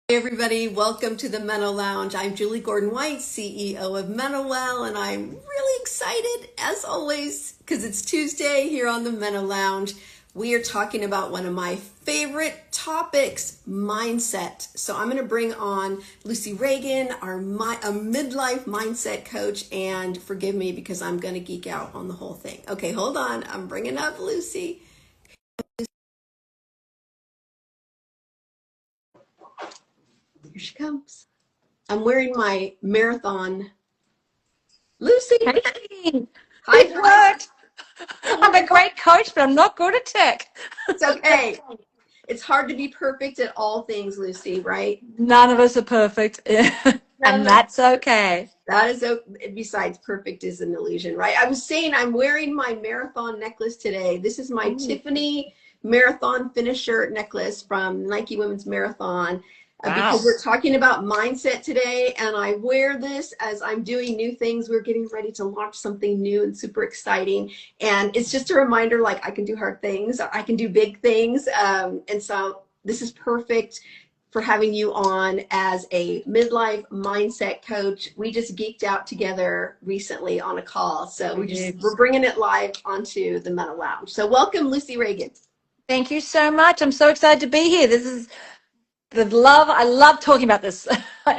Hey everybody, welcome to the MenoLounge. I'm Julie Gordon-White, CEO of MenoWell, and I'm really excited, as always, because it's Tuesday here on the MenoLounge. We are talking about one of my favorite topics, mindset. So I'm going to bring on Lucy Regan, a midlife mindset coach, and forgive me because I'm going to geek out on the whole thing. Okay, hold on. I'm bringing up Lucy. Here she comes. I'm wearing my marathon. Lucy. Hey, Hi, it worked. I'm a hi. great coach, but I'm not good at tech. It's okay. It's hard to be perfect at all things, Lucy, right? None of us are perfect, None and of us. that's okay. That is, besides, perfect is an illusion, right? I was saying I'm wearing my marathon necklace today. This is my Ooh, Tiffany marathon finisher necklace from Nike Women's Marathon because wow. we're talking about mindset today. And I wear this as I'm doing new things. We're getting ready to launch something new and super exciting. And it's just a reminder, like, I can do hard things, I can do big things. And so this is perfect for having you on as a midlife mindset coach. We just geeked out together recently on a call. So we're bringing it live onto the Meta Lounge. So welcome, Lucy Regan. Thank you so much. I'm so excited to be here. This is the love. I love talking about this.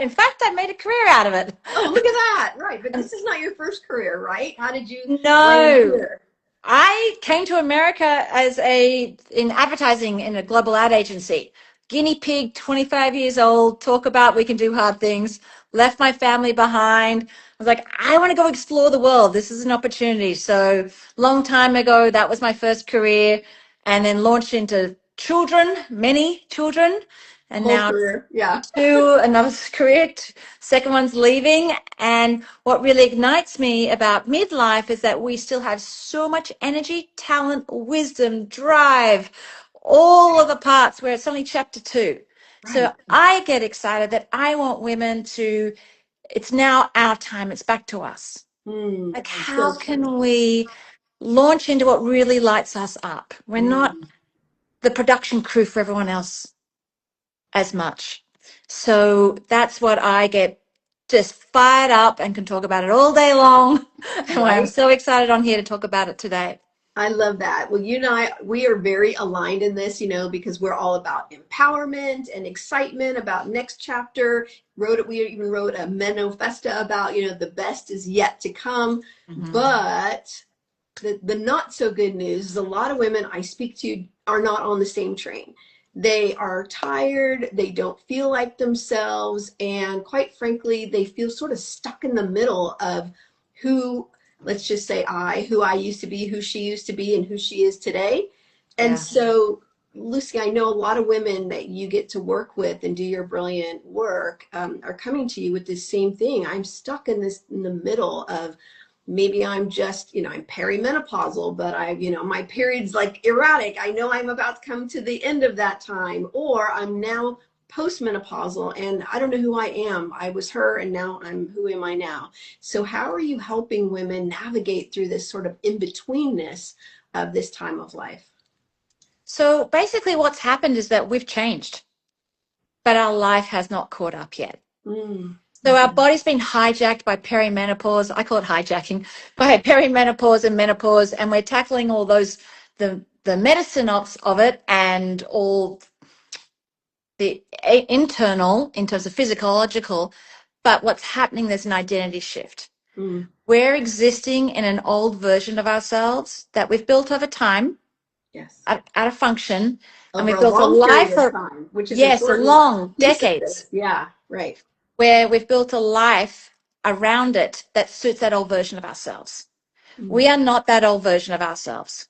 In fact, I made a career out of it. Oh, look at that. Right. But this is not your first career, right? How did you land No. here? I came to America in advertising in a global ad agency. Guinea pig, 25 years old, talk about we can do hard things, left my family behind. I was like, I want to go explore the world. This is an opportunity. So long time ago, that was my first career, and then launched into children, many children, and Whole now career. Yeah. to another career. Second one's leaving. And what really ignites me about midlife is that we still have so much energy, talent, wisdom, drive, all of the parts where it's only chapter 2. So Right. I get excited that I want women to, it's now our time, it's back to us. Like, how So true. can we launch into what really lights us up? We're not Mm. the production crew for everyone else as much. So that's what I get just fired up and can talk about it all day long. And why I'm Right. so excited on here to talk about it today. I love that. Well, you and I, we are very aligned in this, because we're all about empowerment and excitement about next chapter. We even wrote a manifesta about, the best is yet to come. Mhm. But the not so good news is a lot of women I speak to are not on the same train. They are tired, they don't feel like themselves, and quite frankly, they feel sort of stuck in the middle of who, let's just say who I used to be, who she used to be, and who she is today. And Yeah. so, Lucy, I know a lot of women that you get to work with and do your brilliant work are coming to you with this same thing. I'm stuck in the middle of maybe I'm just, I'm perimenopausal, but my period's like erratic. I know I'm about to come to the end of that time, or I'm now postmenopausal and I don't know who I am. I was her and now who am I now? So how are you helping women navigate through this sort of in-betweenness of this time of life? So basically, what's happened is that we've changed, but our life has not caught up yet. Mm. So our body's been hijacked by perimenopause. I call it hijacking by perimenopause and menopause, and we're tackling all those the medicine of it and all the internal in terms of physiological, but what's happening, there's an identity shift. Mm. We're existing in an old version of ourselves that we've built over time, Yes. out of function, and Over we've a built a long period life of of, time, which is an yes, a important long piece of decades, this. Yeah, right. where we've built a life around it that suits that old version of ourselves. Mm. We are not that old version of ourselves.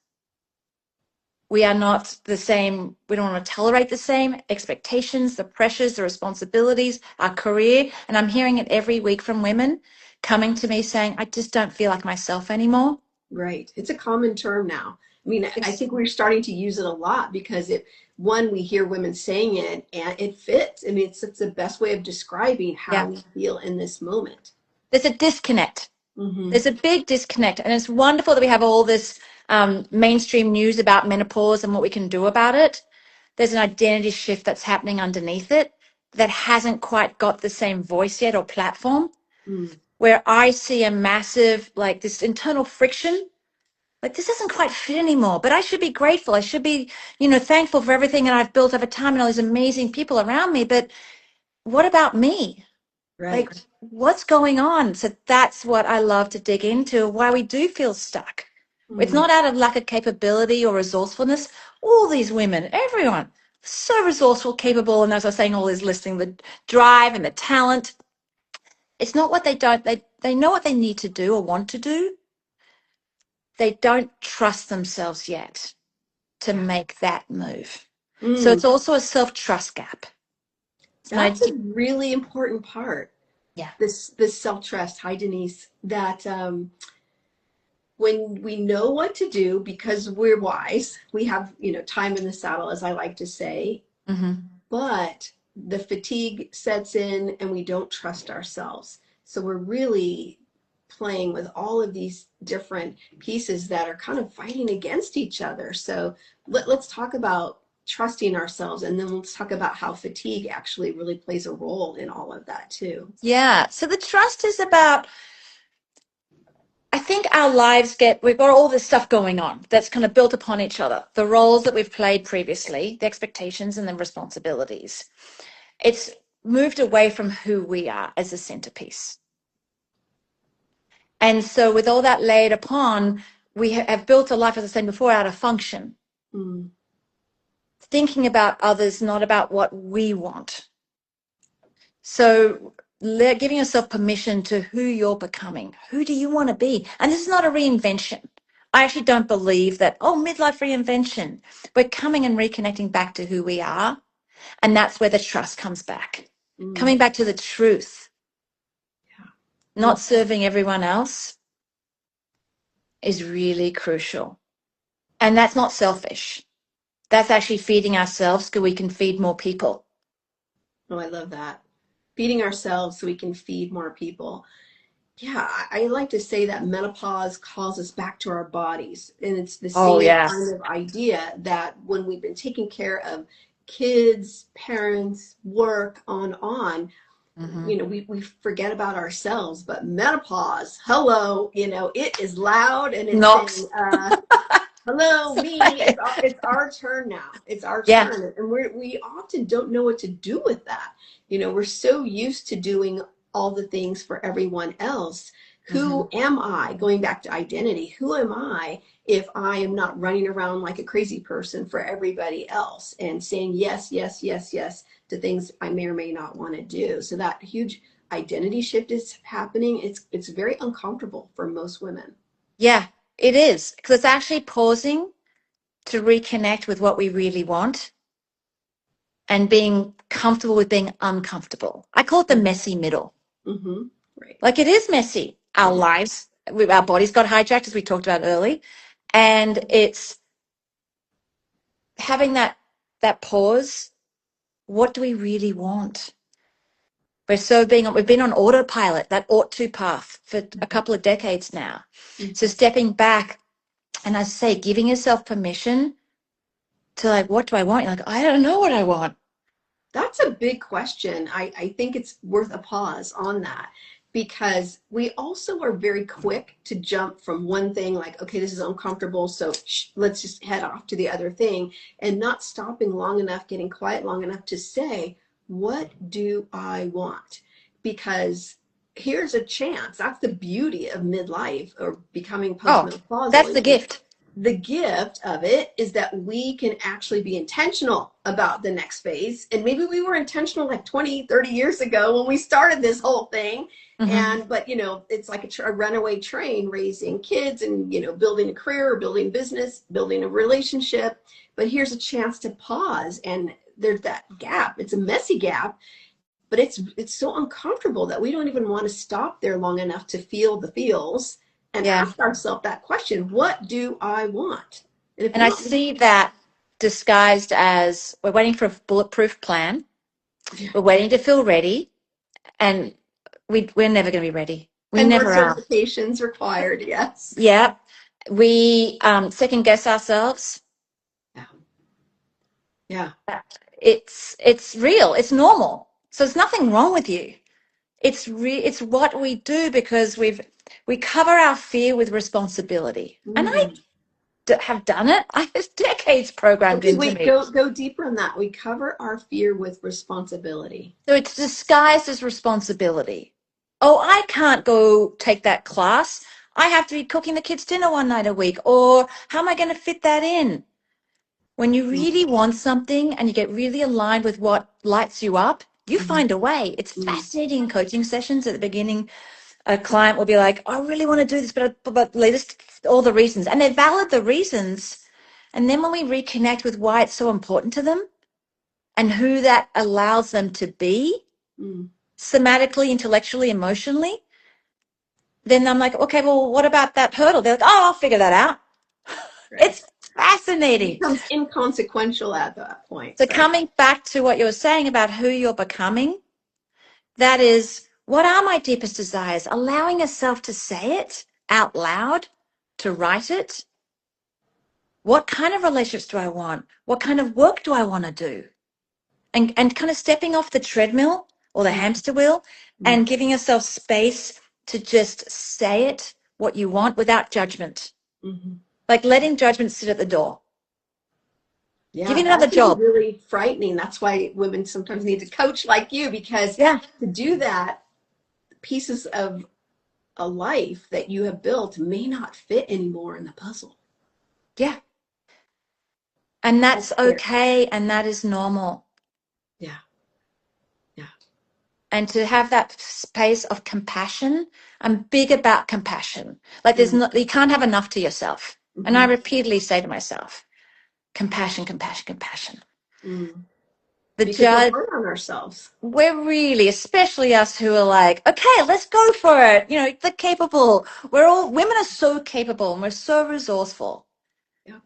We are not the same. We don't want to tolerate the same expectations, the pressures, the responsibilities, our career. And I'm hearing it every week from women coming to me saying, I just don't feel like myself anymore. Right. It's a common term now. I mean, I It's, think we're starting to use it a lot because we hear women saying it and it fits. I mean, it's the best way of describing how yeah, we feel in this moment. there's a disconnect. Hmm. There's a big disconnect. And it's wonderful that we have all this mainstream news about menopause and what we can do about it. There's an identity shift that's happening underneath it. that hasn't quite got the same voice yet or platform, Mm, where I see a massive, like this internal friction. Like this doesn't quite fit anymore, but I should be grateful. I should be, thankful for everything that I've built over time and all these amazing people around me. But what about me? Like, right. what's going on? So that's what I love to dig into, why we do feel stuck. It's Mm, not out of lack of capability or resourcefulness. All these women, everyone, so resourceful, capable, and as I was saying, all is listening, the drive and the talent. It's not what they don't, they know what they need to do or want to do. They don't trust themselves yet to yeah. make that move. So Mm, it's also a self-trust gap. It's an that's a idea. really important part. Yeah. This self-trust. Hi, Denise. That when we know what to do because we're wise, we have, time in the saddle, as I like to say, Mm-hmm. but the fatigue sets in and we don't trust ourselves. So we're really playing with all of these different pieces that are kind of fighting against each other. So let's talk about trusting ourselves, and then let's talk about how fatigue actually really plays a role in all of that too. Yeah. So the trust is about, I think our lives we've got all this stuff going on that's kind of built upon each other. The roles that we've played previously, the expectations and the responsibilities. It's moved away from who we are as a centerpiece. And so with all that laid upon, we have built a life, as I said before, out of function, Mm, thinking about others, not about what we want. So giving yourself permission to who you're becoming. Who do you want to be? And this is not a reinvention. I actually don't believe that, oh, midlife reinvention. We're coming and reconnecting back to who we are. And that's where the trust comes back. mm, Coming back to the truth, yeah. not serving everyone else is really crucial. And that's not selfish. That's actually feeding ourselves so we can feed more people. Oh, I love that. Feeding ourselves so we can feed more people. Yeah, I like to say that menopause calls us back to our bodies. And it's the Oh, same kind yes. of idea that when we've been taking care of kids, parents, work, on, Mm-hmm. we forget about ourselves. But menopause, hello, it is loud and it's saying, Not. hello, me. It's our turn now. It's our Yeah. turn, and we often don't know what to do with that. We're so used to doing all the things for everyone else. Mm-hmm. Who am I? Going back to identity, who am I if I am not running around like a crazy person for everybody else and saying yes, yes, yes, yes to things I may or may not want to do? So that huge identity shift is happening. It's very uncomfortable for most women. Yeah, it is. Because it's actually pausing to reconnect with what we really want and being comfortable with being uncomfortable. I call it the messy middle. Mm-hmm. Right. Like it is messy. Our Yeah. lives, our bodies got hijacked, as we talked about early. And it's having that pause. What do we really want? We've been on autopilot, that ought to path for a couple of decades now. So Mhm. stepping back and, as I say, giving yourself permission to, like, what do I want? You're like, I don't know what I want. That's a big question. I think it's worth a pause on that because we also are very quick to jump from one thing like, okay, this is uncomfortable, so let's just head off to the other thing, and not stopping long enough, getting quiet long enough to say, what do I want? Because here's a chance. That's the beauty of midlife or becoming Oh, postmenopausal that's the is that gift. the gift of it is that we can actually be intentional about the next phase. And maybe we were intentional like 20, 30 years ago when we started this whole thing. Hmm. But it's like a runaway train, raising kids and, building a career, building business, building a relationship. But here's a chance to pause, and there's that gap. It's a messy gap, but it's so uncomfortable that we don't even want to stop there long enough to feel the feels and Yeah. ask ourselves that question, what do I want? And if And we I don't, see that disguised as we're waiting for a bulletproof plan. We're waiting to feel ready. And we're never going to be ready. We and more never are. certifications required, yes. Yeah. We second guess ourselves. Yeah. Yeah. It's real. It's normal. So there's nothing wrong with you. It's what we do because we cover our fear with responsibility. And I Mm. have done it. I have decades programmed Okay, into wait, me. go deeper on that. We cover our fear with responsibility. So it's disguised as responsibility. Oh, I can't go take that class. I have to be cooking the kids' dinner one night a week. Or how am I going to fit that in? When you really want something and you get really aligned with what lights you up, you Mm-hmm. find a way. It's Mm-hmm. fascinating in coaching sessions. At the beginning, a client will be like, I really want to do this, but list all the reasons. And they're valid, the reasons. And then when we reconnect with why it's so important to them and who that allows them to be, Mm. somatically, intellectually, emotionally, then I'm like, okay, well, what about that hurdle? They're like, oh, I'll figure that out. Right. It's It fascinating. becomes inconsequential at that point, So right? coming back to what you were saying about who you're becoming, that is, what are my deepest desires? Allowing yourself to say it out loud, to write it. What kind of relationships do I want? What kind of work do I want to do? And kind of stepping off the treadmill or the hamster wheel Mm-hmm. and giving yourself space to just say it, what you want, without judgment. Mm-hmm. Like letting judgment sit at the door. Yeah, Giving another that can be job. really frightening. That's why women sometimes need a coach like you, because Yeah. to do that, pieces of a life that you have built may not fit anymore in the puzzle. Yeah. And That's that's scary. okay. And that is normal. Yeah, yeah. And to have that space of compassion. I'm big about compassion. Like Mm-hmm. you can't have enough to yourself. And I Mm-hmm. repeatedly say to myself, compassion, compassion, compassion. Mm. The Because we're judge, hard on ourselves. we're really, especially us who are like, okay, let's go for it. You know, the capable. Women are so capable and we're so resourceful. Yeah.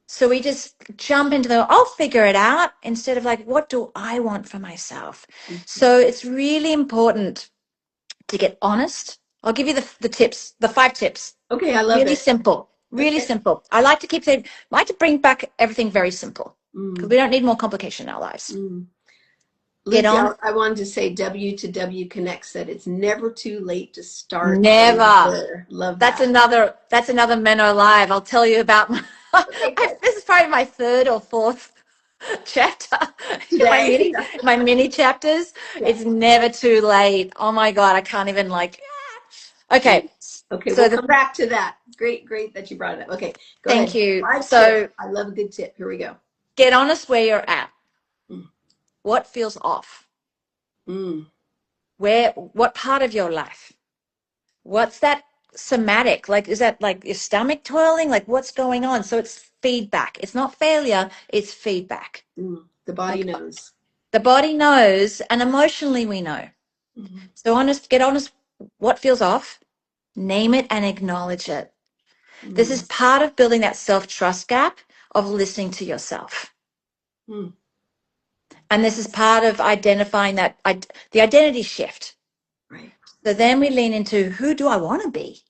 So we just jump into I'll figure it out instead of like, what do I want for myself? Mm-hmm. So it's really important to get honest. I'll give you the tips, the 5 tips. Okay, I love Really it. simple, really Okay. simple. I like to keep saying, I like to bring back everything very simple because Mm. we don't need more complication in our lives. Mm. Get Lucy, on. I wanted to say W to W Connect said it's never too late to start Never. over. Love That's that. another Menno Live. I'll tell you about Okay, good. this is probably my 3rd or 4th chapter in Today. my mini chapters. Yeah. It's never too late. Oh my God, I can't even Great. okay. Okay, So we'll come back to that. Great, great that you brought it up. Okay, go thank ahead. you. 5 tips. So I love a good tip. Here we go. get honest where you're at. Mm. What feels off? Mm. What part of your life? What's that somatic? Like, is that like your stomach twirling? Like what's going on? So it's feedback. It's not failure, it's feedback. Mm. The body Like knows. the body knows and emotionally we know. Mm-hmm. So get honest what feels off, name it and acknowledge it. This is Mm. part of building that self-trust gap of listening to yourself. Mm. And this is part of identifying the identity shift. Right. So then we lean into who do I want to be?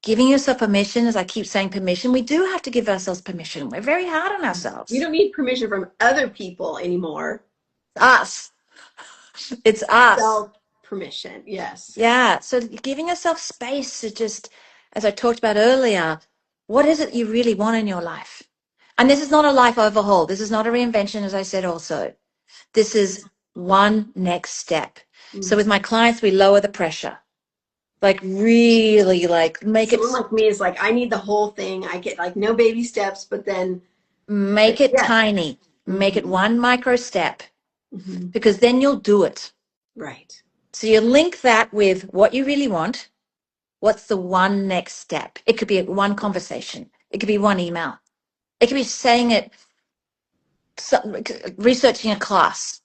Giving yourself permission, as I keep saying permission, we do have to give ourselves permission. We're very hard on We ourselves. don't need permission from other people anymore. It's us. It's us. Self permission. Yes. Yeah. So giving yourself space to just, as I talked about earlier, what is it you really want in your life? And this is not a life overhaul. This is not a reinvention, as I said also. This is one next step. So Mm. with my clients, we lower the pressure. Like really like make it Someone like me is like, I need the whole thing. I get like no baby steps, but then, make it yes. tiny. Make it Mm-hmm. one micro step Mm-hmm. because then you'll do it. Right. So you link that with what you really want. What's the one next step? It could be one conversation. It could be one email. It could be saying it, researching a class,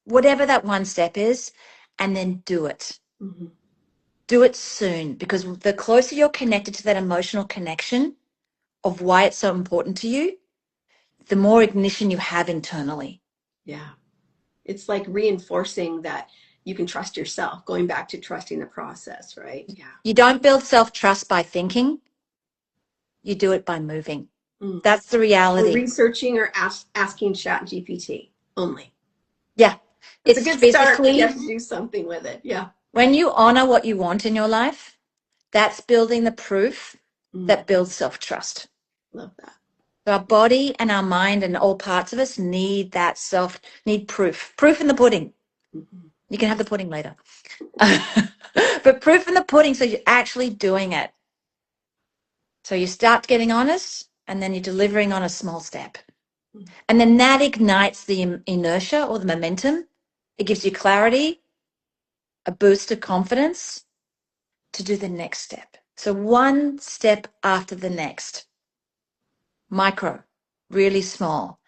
whatever that one step is, and then do it. Mm-hmm. Do it soon because the closer you're connected to that emotional connection of why it's so important to you, the more ignition you have internally. Yeah. It's like reinforcing that you can trust yourself, going back to trusting the process, right? Yeah. You don't build self-trust by thinking, you do it by moving. Mm. That's the Or reality. researching or asking Chat GPT only. Yeah. It's a It's good start, but you physically, have to do something with it. Yeah. when you honor what you want in your life, that's building the proof Mm, that builds self-trust. love that. So our body and our mind and all parts of us need that need proof. Proof in the pudding. Mhm. You can have the pudding later. But proof in the pudding, so you're actually doing it. So you start getting honest, and then you're delivering on a small step. And then that ignites the inertia or the momentum. It gives you clarity, a boost of confidence to do the next step. So one step after the next, micro, really small.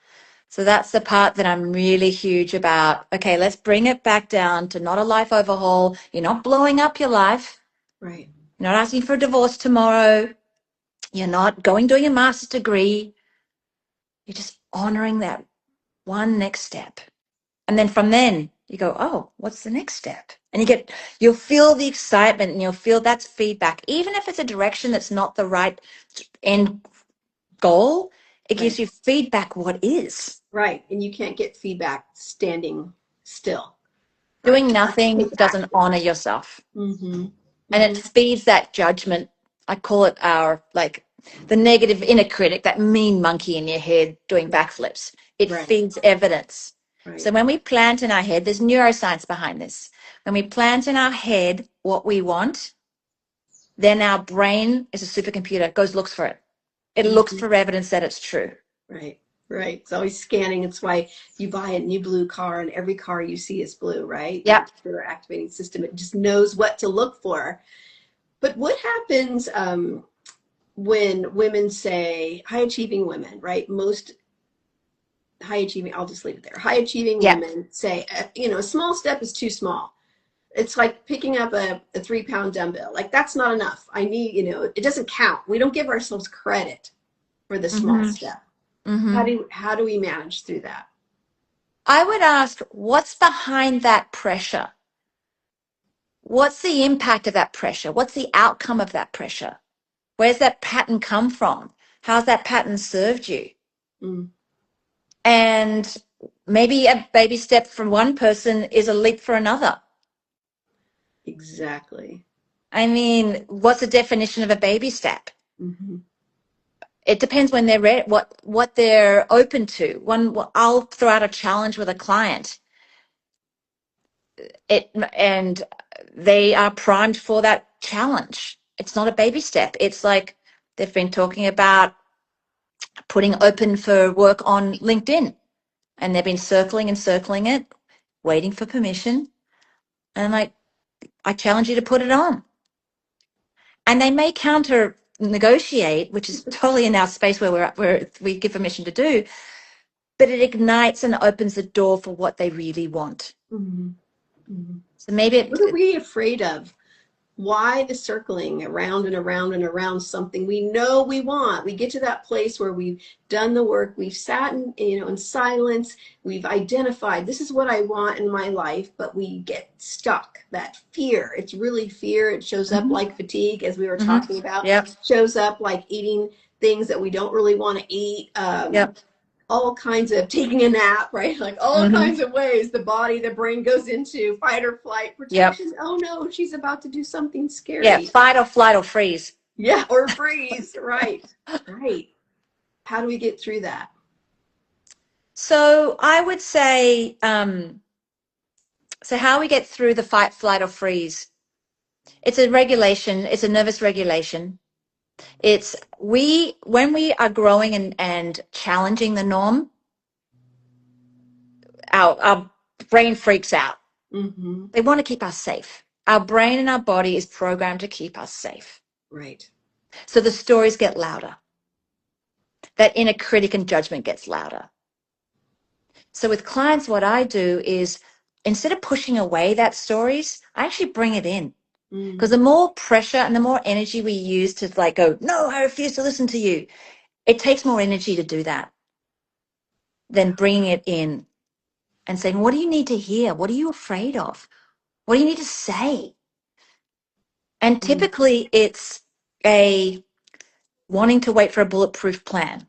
So that's the part that I'm really huge about. Okay, let's bring it back down to not a life overhaul. You're not blowing up your life. Right. You're not asking for a divorce tomorrow. You're not going doing a master's degree. You're just honoring that one next step. And then from then you go, oh, what's the next step? And you'll feel the excitement and you'll feel that's feedback. Even if it's a direction that's not the right end goal, it Right. gives you feedback what is. Right. And you can't get feedback standing still. Right. Doing You have to nothing take doesn't action. honor yourself. Mm-hmm. And it Mm-hmm. feeds that judgment. I call it the negative inner critic, that mean monkey in your head doing Yeah. backflips. It Right. feeds evidence. So Right. when we plant in our head, there's neuroscience behind this. When we plant in our head what we want, then our brain is a supercomputer, goes looks for it. It looks Mm-hmm. for evidence that it's true. Right. Right. It's always scanning. It's why you buy a new blue car and every car you see is blue, right? The Yep. computer activating system, it just knows what to look for. But what happens when women say, high achieving women, right? Most high achieving, I'll just leave it there. High achieving Yep. women say, a small step is too small. It's like picking up a 3 pound dumbbell. Like that's not enough. I need, it doesn't count. We don't give ourselves credit for the small Mm-hmm. step. Mm-hmm. How do we manage through that? I would ask, what's behind that pressure? What's the impact of that pressure? What's the outcome of that pressure? Where's that pattern come from? How's that pattern served you? Mm, And maybe a baby step from one person is a leap for another. exactly. I mean, what's the definition of a baby step? Mm-hmm. It depends when they're ready, what they're open to. I'll throw out a challenge with a client. And they are primed for that challenge. It's not a baby step. It's like they've been talking about putting open for work on LinkedIn, and they've been circling and circling it, waiting for permission. And I'm like, I challenge you to put it on. And they may counter negotiate, which is totally in our space where we give permission to do, but it ignites and opens the door for what they really want. Mm-hmm. Mm-hmm. So maybe What are we afraid of? Why the circling around and around and around something we know we want? We get to that place where we've done the work, we've sat in silence, we've identified this is what I want in my life, but we get stuck. That fear, it's really fear. It shows up mm-hmm, like fatigue, as we were mm-hmm, talking about, yep, shows up like eating things that we don't really want to eat. yep, All kinds of taking a nap, right? Like all mm-hmm, kinds of ways the body, the brain goes into fight or flight yep, protection. Oh no, she's about to do something yeah, scary. fight or flight or freeze. Yeah, or freeze. Right. Right. How do we get through that? So I would say, so how we get through the fight, flight, or freeze. It's a regulation. It's a nervous regulation. It's when we are growing and challenging the norm, our brain freaks out. Mm-hmm. They want to keep us safe. Our brain and our body is programmed to keep us safe. Right. So the stories get louder. That inner critic and judgment gets louder. So with clients, what I do is instead of pushing away that stories, I actually bring it in. Mm. Because the more pressure and the more energy we use to like go, no, I refuse to listen to you. It takes more energy to do that than bringing it in and saying, what do you need to hear? What are you afraid of? What do you need to say? And Mm. typically it's a wanting to wait for a bulletproof plan.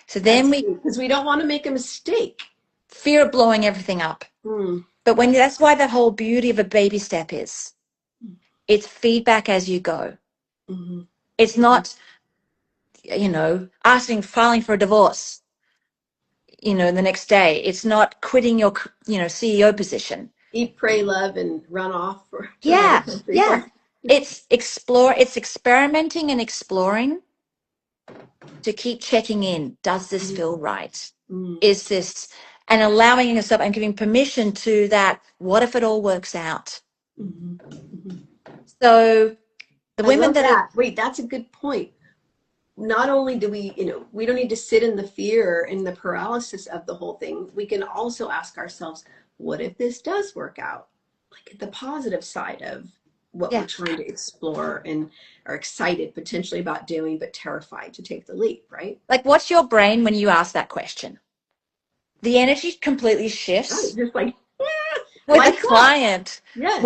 So then That's we true. Because we don't want to make a mistake. fear of blowing everything up. Mm. But when that's why the whole beauty of a baby step is it's feedback as you go. Mm-hmm. It's not, filing for a divorce, the next day. It's not quitting your, CEO position. Eat, pray, love, and run off to another Yeah, country. yeah. It's experimenting and exploring to keep checking in. Does this feel right? Mm. Is this, and allowing yourself and giving permission to that, what if it all works out? Mm-hmm. Mm-hmm. So the I women love that are, that. Wait, that's a good point. Not only do we, we don't need to sit in the fear and the paralysis of the whole thing. We can also ask ourselves, what if this does work out? Like the positive side of what we're yeah, trying to explore and are excited potentially about doing, but terrified to take the leap, right? like what's your brain when you ask that question? The energy completely Right. shifts Just like, with the lights up. client Yes.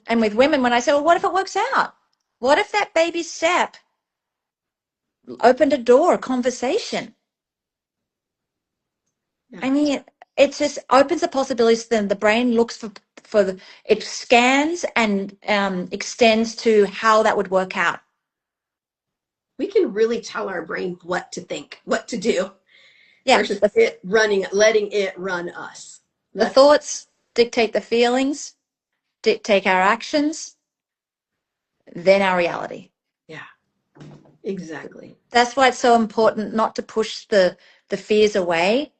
and with women when I say, well, what if it works out? What if that baby step opened a door, a conversation? Yeah. I mean, it just opens the possibilities. Then the brain looks it scans and extends to how that would work out. We can really tell our brain what to think, what to do Yeah, versus it running, letting it run us. the That's, thoughts dictate the feelings, dictate our actions, then our reality. yeah, exactly. That's why it's so important not to push the fears away,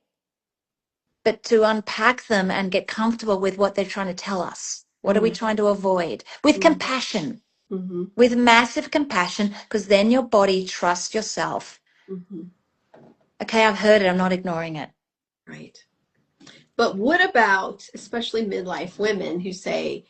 but to unpack them and get comfortable with what they're trying to tell us. What are we Mm-hmm. trying to avoid? With compassion, Mm-hmm. with massive compassion, because then your body trusts yourself. Mm-hmm. Okay, I've heard it. I'm not ignoring it. Right. But what about especially midlife women who say,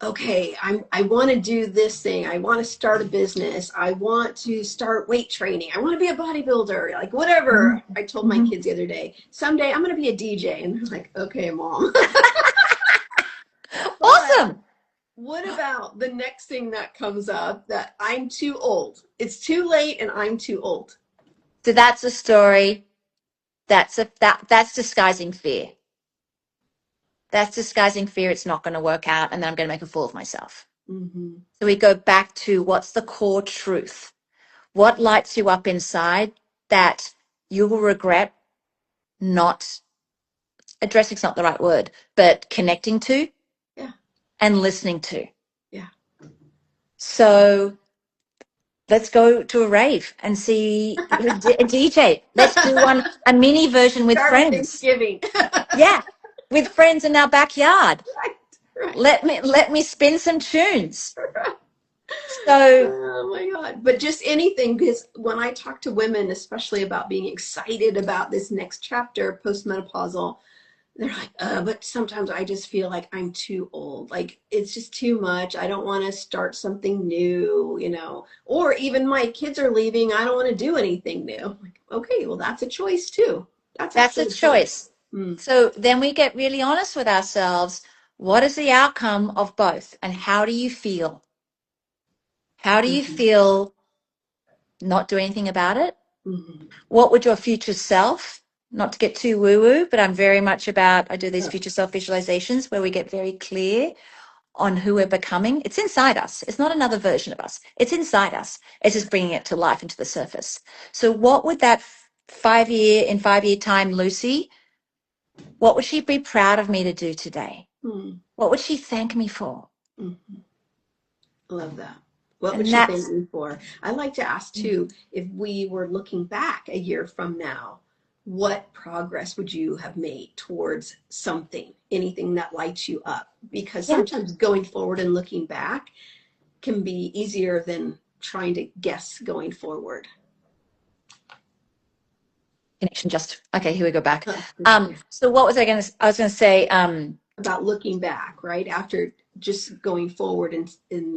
okay, I want to do this thing. I want to start a business. I want to start weight training. I want to be a bodybuilder, like whatever. I told my Mm-hmm. kids the other day, someday I'm going to be a DJ. And they're like, okay, mom. But Awesome. what about the next thing that comes up that I'm too old? It's too late and I'm too old. So that's a story. That's disguising fear. That's disguising fear. It's not going to work out, and then I'm going to make a fool of myself. Mm-hmm. So we go back to what's the core truth? What lights you up inside that you will regret not addressing's not the right word, but connecting to Yeah. and listening to. Yeah. So let's go to a rave and see a DJ. Let's do a mini version with Start with friends. Thanksgiving. Yeah, with friends in our backyard. Right. Right. Let me spin some tunes. So Oh my God. But just anything, because when I talk to women, especially about being excited about this next chapter postmenopausal, they're like, but sometimes I just feel like I'm too old. Like it's just too much. I don't want to start something new, or even my kids are leaving. I don't want to do anything new. I'm like, okay, well, that's a choice too. That's that's a actually a choice. choice. Mm. So then we get really honest with ourselves. What is the outcome of both? And how do you feel? How do you Mm-hmm. feel not do anything about it? Mm-hmm. What would your future self, not to get too woo woo, but I'm very much about, I do these Oh, future self visualizations where we get very clear on who we're becoming. It's inside us. It's not another version of us. It's inside us. It's just bringing it to life into the surface. So what would that 5 year time, Lucy, what would she be proud of me to do today? mm. What would she thank me for? Mm-hmm. Love that. What would And she thank that's, me for? I'd like to ask too, if we were looking back a year from now, what progress would you have made towards something, anything that lights you up? Because yeah, sometimes going forward and looking back can be easier than trying to guess going forward. connection just, okay, here we go back. It's okay. So what was I was going to say, About looking back, right? After just going forward and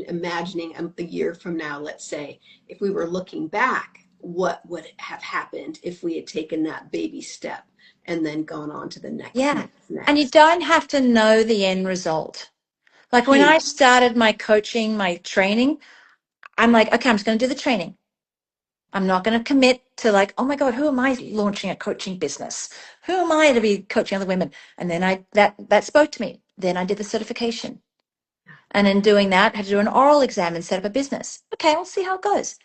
imagining a year from now, let's say, if we were looking back, what would have happened if we had taken that baby step and then gone on to the next, yeah. next, And you next? don't have to know the end result. Like when I Huge. started my coaching, my training, I'm like, okay, I'm just going to do the training. I'm not going to commit to like, oh my God, who am I launching a coaching business? Who am I to be coaching other women? And then that spoke to me. Then I did the certification. And in doing that, I had to do an oral exam and set up a business. Okay, we'll see how it goes.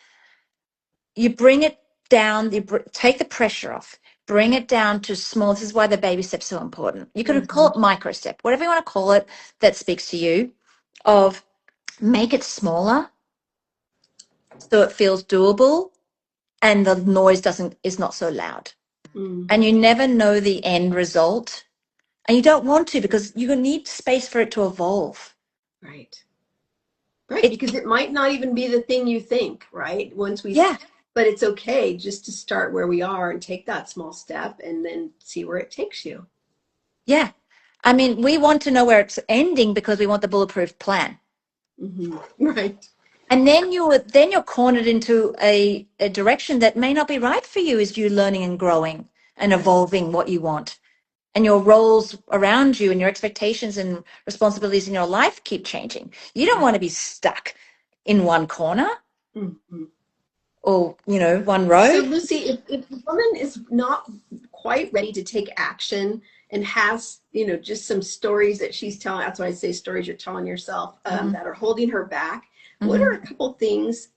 You bring it down, take the pressure off, bring it down to small. This is why the baby step's so important. You could call it micro step, whatever you want to call it that speaks to you, of make it smaller so it feels doable and the noise is not so loud. And you never know the end result. And you don't want to because you need space for it to evolve. Right. Right, because it might not even be the thing you think, right? But it's okay just to start where we are and take that small step and then see where it takes you. Yeah. I mean, we want to know where it's ending because we want the bulletproof plan. Right. And then you're cornered into a direction that may not be right for you as you're learning and growing and evolving what you want. And your roles around you and your expectations and responsibilities in your life keep changing. You don't want to be stuck in one corner or, one road. So Lucy, if a woman is not quite ready to take action and has, just some stories that she's telling, that's why I say stories you're telling yourself, that are holding her back, what are a couple things,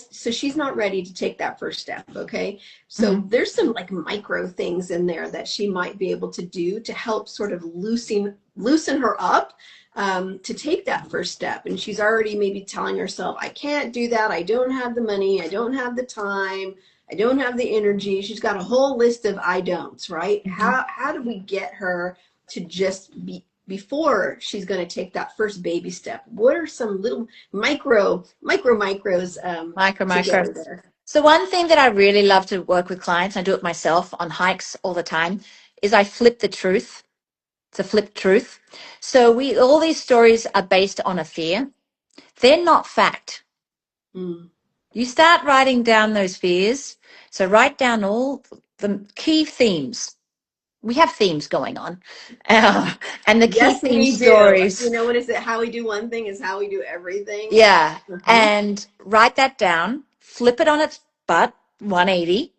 so she's not ready to take that first step, okay? So there's some like micro things in there that she might be able to do to help sort of loosen her up, to take that first step. And she's already maybe telling herself, I can't do that. I don't have the money. I don't have the time. I don't have the energy. She's got a whole list of I don'ts, right? How do we get her to just be, before she's going to take that first baby step? What are some little micros there? So one thing that I really love to work with clients, I do it myself on hikes all the time, is I flip the truth. It's a flipped truth. So all these stories are based on a fear. They're not fact. You start writing down those fears. So write down all the key themes. We have themes going on, and the key theme stories. What is it? How we do one thing is how we do everything. Yeah, and write that down. Flip it on its butt, 180,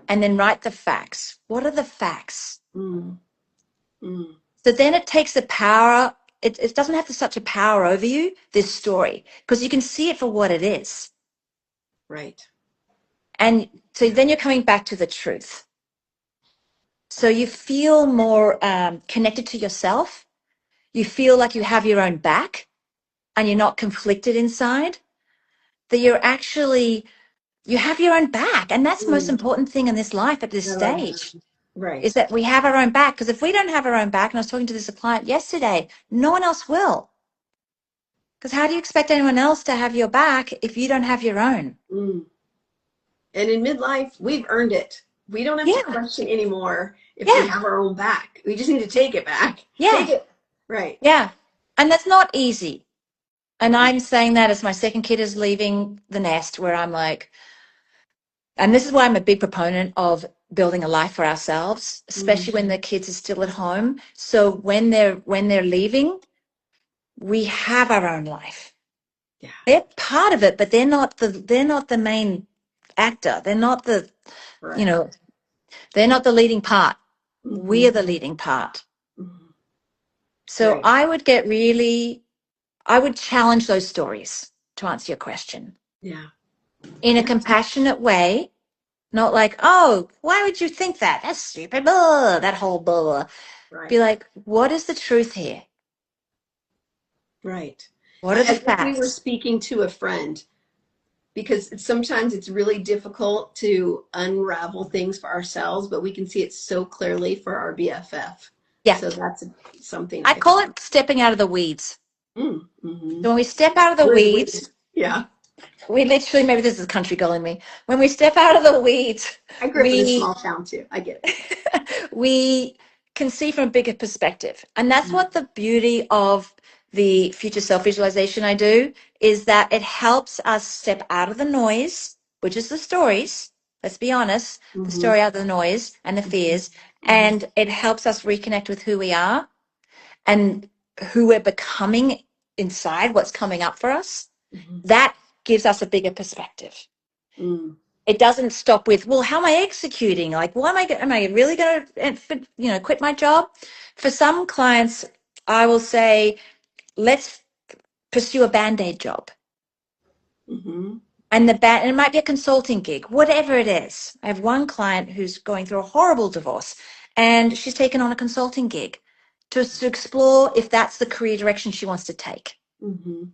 and then write the facts. What are the facts? So then it takes the power. It doesn't have such a power over you, this story, because you can see it for what it is. Right. And so then you're coming back to the truth. So you feel more connected to yourself. You feel like you have your own back and you're not conflicted inside, that you have your own back. And that's the most important thing in this life at this stage. Right. Is that we have our own back. Because if we don't have our own back, and I was talking to this client yesterday, no one else will. Because how do you expect anyone else to have your back if you don't have your own? And in midlife, we've earned it. We don't have to question anymore if we have our own back. We just need to take it back. Take it. Right. Yeah. And that's not easy. And I'm saying that as my second kid is leaving the nest, where I'm like, and this is why I'm a big proponent of building a life for ourselves, especially when the kids are still at home. So when they're leaving, we have our own life. Yeah. They're part of it, but they're not the main actor. They're not the they're not the leading part. We are the leading part. So I would challenge those stories to answer your question. Yeah. In a compassionate way, not like, oh, why would you think that? That's stupid. Blah, that whole blah. Right. Be like, what is the truth here? Right. What are the facts? We were speaking to a friend, because sometimes it's really difficult to unravel things for ourselves, but we can see it so clearly for our BFF. Yeah. So that's something. I call it stepping out of the weeds. So when we step out of the weeds. Yeah. We literally, maybe this is country girl in me. When we step out of the weeds. I grew up in a small town too. I get it. We can see from a bigger perspective. And that's what the beauty of the future self-visualization I do, is that it helps us step out of the noise, which is the stories. Let's be honest, the story out of the noise and the fears. And it helps us reconnect with who we are and who we're becoming inside, what's coming up for us. That gives us a bigger perspective. Mm. It doesn't stop with, well, how am I executing? Like, what am I really going to, quit my job? For some clients, I will say, let's pursue a Band-Aid job. Mm-hmm. And and it might be a consulting gig, whatever it is. I have one client who's going through a horrible divorce, and she's taken on a consulting gig to explore if that's the career direction she wants to take. Mm-hmm.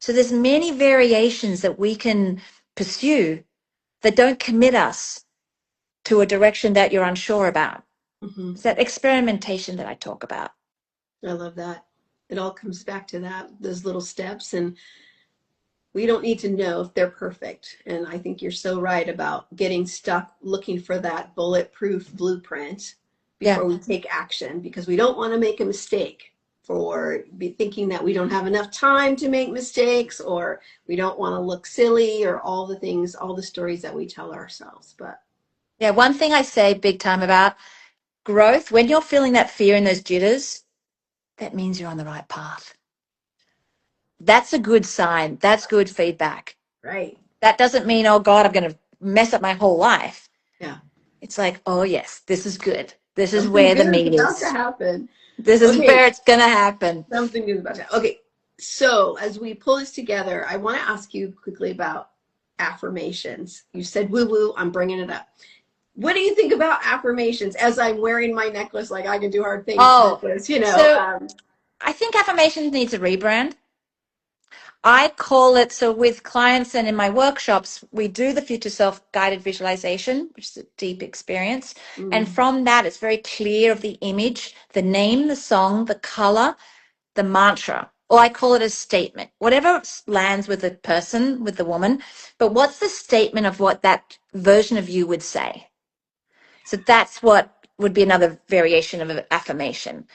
So there's many variations that we can pursue that don't commit us to a direction that you're unsure about. Mm-hmm. It's that experimentation that I talk about. I love that. It all comes back to that, those little steps. And we don't need to know if they're perfect. And I think you're so right about getting stuck looking for that bulletproof blueprint Yeah. before we take action, because we don't want to make a mistake for be thinking that we don't have enough time to make mistakes, or we don't want to look silly, or all the things, all the stories that we tell ourselves. But Yeah. One thing I say big time about growth, when you're feeling that fear and those jitters, that means you're on the right path. That's a good sign. That's good feedback. right. That doesn't mean, oh God, I'm going to mess up my whole life. Yeah. It's like, oh yes, this is good. This is Something where the good is meat about to is. happen. This is Okay. where it's going to happen. Something good is about to happen. Okay. So as we pull this together, I want to ask you quickly about affirmations. You said woo woo, I'm bringing it up. What do you think about affirmations as I'm wearing my necklace, like I can do hard things Oh, necklace, so I think affirmations needs a rebrand. I call it, so with clients and in my workshops, we do the future self guided visualization, which is a deep experience. And mm, from that, it's very clear of the image, the name, the song, the color, the mantra, or I call it a statement, whatever lands with the person, with the woman. But what's the statement of what that version of you would say? So that's what would be another variation of an affirmation.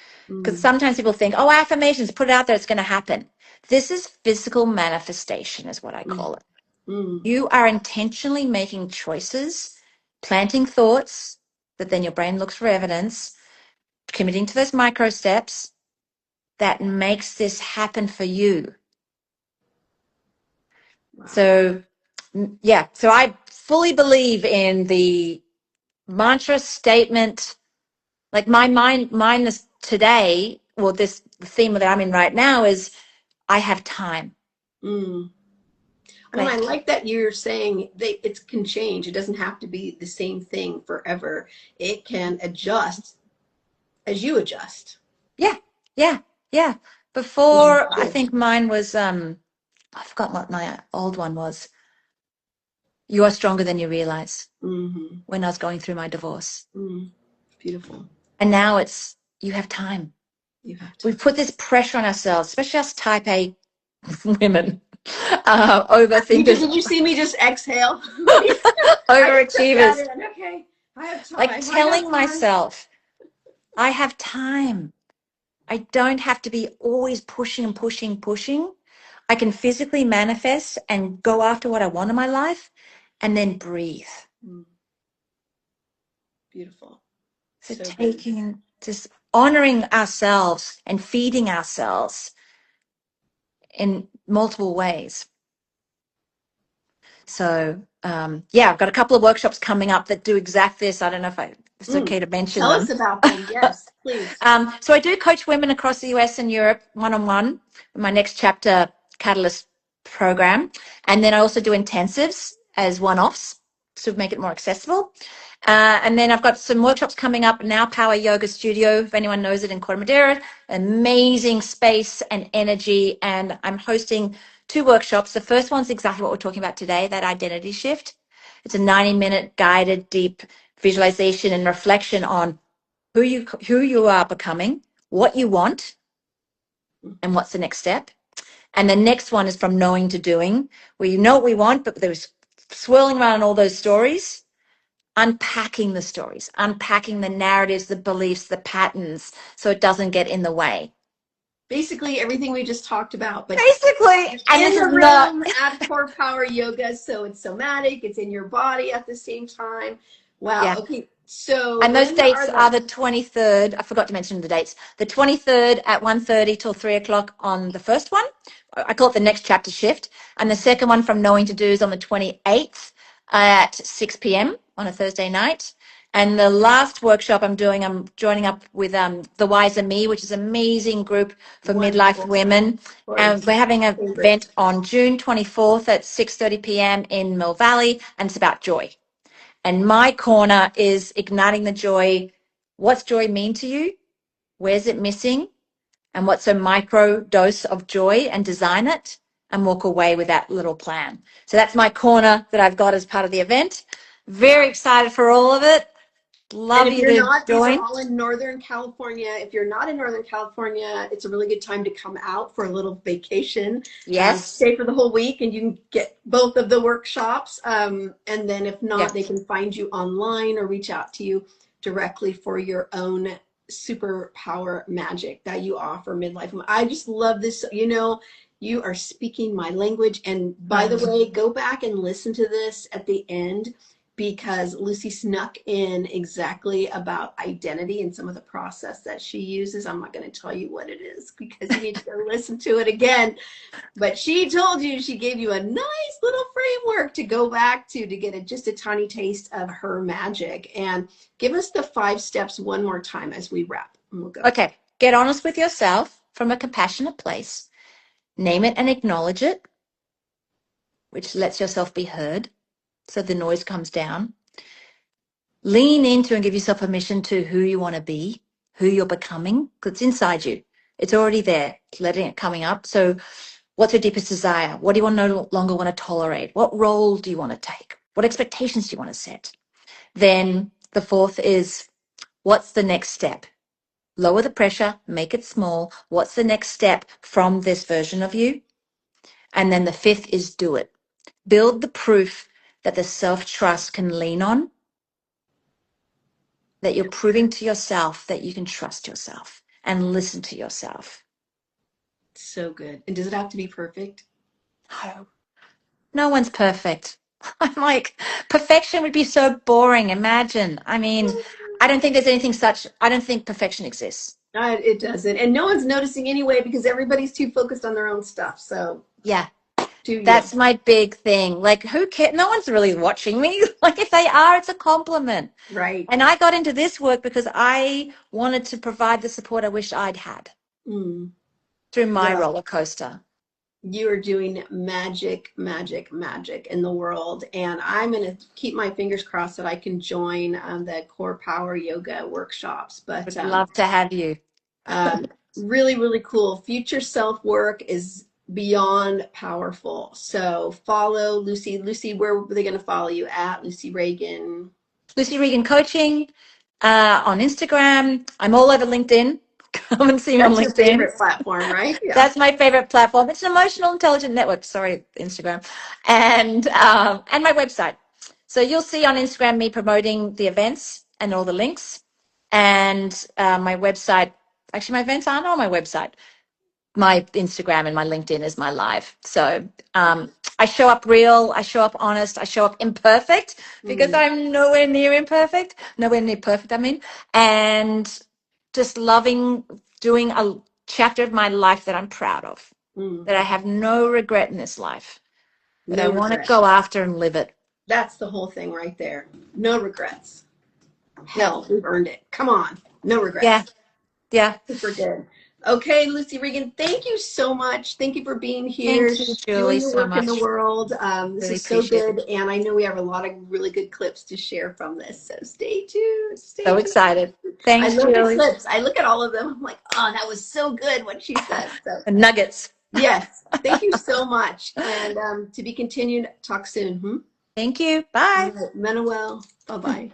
Because mm, sometimes people think, oh, affirmations, put it out there, it's going to happen. This is physical manifestation, is what I mm, call it. mm. You are intentionally making choices, planting thoughts that then your brain looks for evidence, committing to those micro steps that makes this happen for you. Wow. So, yeah, so I fully believe in the mantra statement. Like mine is today, well, this the theme that I'm in right now is I have time. Mm. And I Like, like that you're saying that it can change. It doesn't have to be the same thing forever. It can adjust as you adjust. yeah, yeah, yeah. Mm, Before, I good. think mine was, I forgot what my old one was. You are stronger than you realize, Mm-hmm. when I was going through my divorce. Mm. Beautiful. And now it's, you have time. You have We time. put this pressure on ourselves, especially us type A women, overthinkers, Did you see me just exhale? Like, I just took that overachievers, in. Okay. I have like time. I have telling time. myself, I have time. I don't have to be always pushing and pushing, pushing. I can physically manifest and go after what I want in my life and then breathe. Mm. Beautiful. So So good. taking, just honoring ourselves and feeding ourselves in multiple ways. So, yeah, I've got a couple of workshops coming up that do exact this. I don't know if it's Mm. okay to mention Tell us them. about them. Yes, please. So I do coach women across the US and Europe one-on-one in my next chapter Catalyst program. And then I also do intensives as one-offs to make it more accessible. And then I've got some workshops coming up now, Power Yoga Studio, if anyone knows it, in Corte Madera. Amazing space and energy. And I'm hosting two workshops. The first one's exactly what we're talking about today, that identity shift. It's a 90-minute guided deep visualization and reflection on who you are becoming, what you want, and what's the next step. And the next one is from knowing to doing, where you know what we want, but there's swirling around all those stories, unpacking the stories, unpacking the narratives, the beliefs, the patterns, so it doesn't get in the way. Basically, everything we just talked about, but Basically, and in this the is not, room at Core Power Yoga. So it's somatic, it's in your body at the same time. Wow. yeah. Okay. So And those when dates are are the those? 23rd. I forgot to mention the dates. The 23rd at 1:30 till 3 o'clock on the first one. I call it the next chapter shift. And the second one from knowing to do is on the 28th at 6 p.m. on a Thursday night. And the last workshop I'm doing, I'm joining up with The Wiser Me, which is an amazing group for midlife Wonderful. women. Of And course. we're having an Favorite. event on June 24th at 6:30 p.m. in Mill Valley, and it's about joy. And my corner is igniting the joy. What's joy mean to you? Where's it missing? And what's a micro dose of joy, and design it and walk away with that little plan. So that's my corner that I've got as part of the event. Very excited for all of it. And Love if you you're to not, these are join. all in Northern California. If you're not in Northern California, it's a really good time to come out for a little vacation. Yes. Stay for the whole week and you can get both of the workshops. And then if Yeah. not, they can find you online or reach out to you directly for your own superpower magic that you offer midlife. I just love this. You are speaking my language. And by the way, go back and listen to this at the end, because Lucy snuck in exactly about identity and some of the process that she uses. I'm not going to tell you what it is because you need to go listen to it again. But she told you, she gave you a nice little framework to go back to get just a tiny taste of her magic. And give us the 5 steps one more time as we wrap. And we'll go. Okay. Get honest with yourself from a compassionate place. Name it and acknowledge it, which lets yourself be heard. So the noise comes down. Lean into and give yourself permission to who you want to be, who you're becoming, because it's inside you. It's already there, letting it coming up. So what's your deepest desire? What do you no longer want to tolerate? What role do you want to take? What expectations do you want to set? Then the fourth is, what's the next step? Lower the pressure, make it small. What's the next step from this version of you? And then the fifth is do it. Build the proof that the self-trust can lean on, that you're proving to yourself that you can trust yourself and listen to yourself. So good. And does it have to be perfect? No, no one's perfect. I'm like, perfection would be so boring. Imagine. I mean, I don't think there's anything such, I don't think perfection exists. It doesn't. And no one's noticing anyway because everybody's too focused on their own stuff. So Yeah, do you. that's my big thing. Like, who cares? No one's really watching me. Like, if they are, it's a compliment. Right. And I got into this work because I wanted to provide the support I wish I'd had Mm. through my Well, roller coaster. you are doing magic, magic, magic in the world. And I'm going to keep my fingers crossed that I can join the Core Power Yoga workshops. But Would love to have you. um, really, really cool. Future self work is beyond powerful. So follow Lucy. Lucy, where are they going to follow you at? Lucy Regan. Lucy Regan Coaching on Instagram. I'm all over LinkedIn. Come and see me on That's your LinkedIn. favorite platform, right? Yeah. That's my favorite platform. It's an emotional intelligent network. Sorry, Instagram, and my website. So you'll see on Instagram me promoting the events and all the links, and my website. Actually, my events aren't on my website. My Instagram and my LinkedIn is my live. So I show up real, I show up honest, I show up imperfect because Mm, I'm nowhere near imperfect, nowhere near perfect, I mean, and just loving doing a chapter of my life that I'm proud of, mm. that I have no regret in this life, that I No want to regret. go after and live it. That's the whole thing right there. No regrets. Yep. Hell, we've earned it. Come on. No Yeah. regrets. Yeah. Super good. Okay, Lucy Regan, thank you so much. Thank you for being here, Thank you, doing Julie, your so work in the much. world. This Really is so appreciate good. it. And I know we have a lot of really good clips to share from this. So stay tuned. Stay So tuned. excited. I Thanks, love the Julie. clips. I look at all of them. I'm like, oh, that was so good what she said. So, And nuggets. yes, thank you so much. And to be continued, talk soon. Hmm? Thank you. All Bye. right, MenoWell. Bye bye.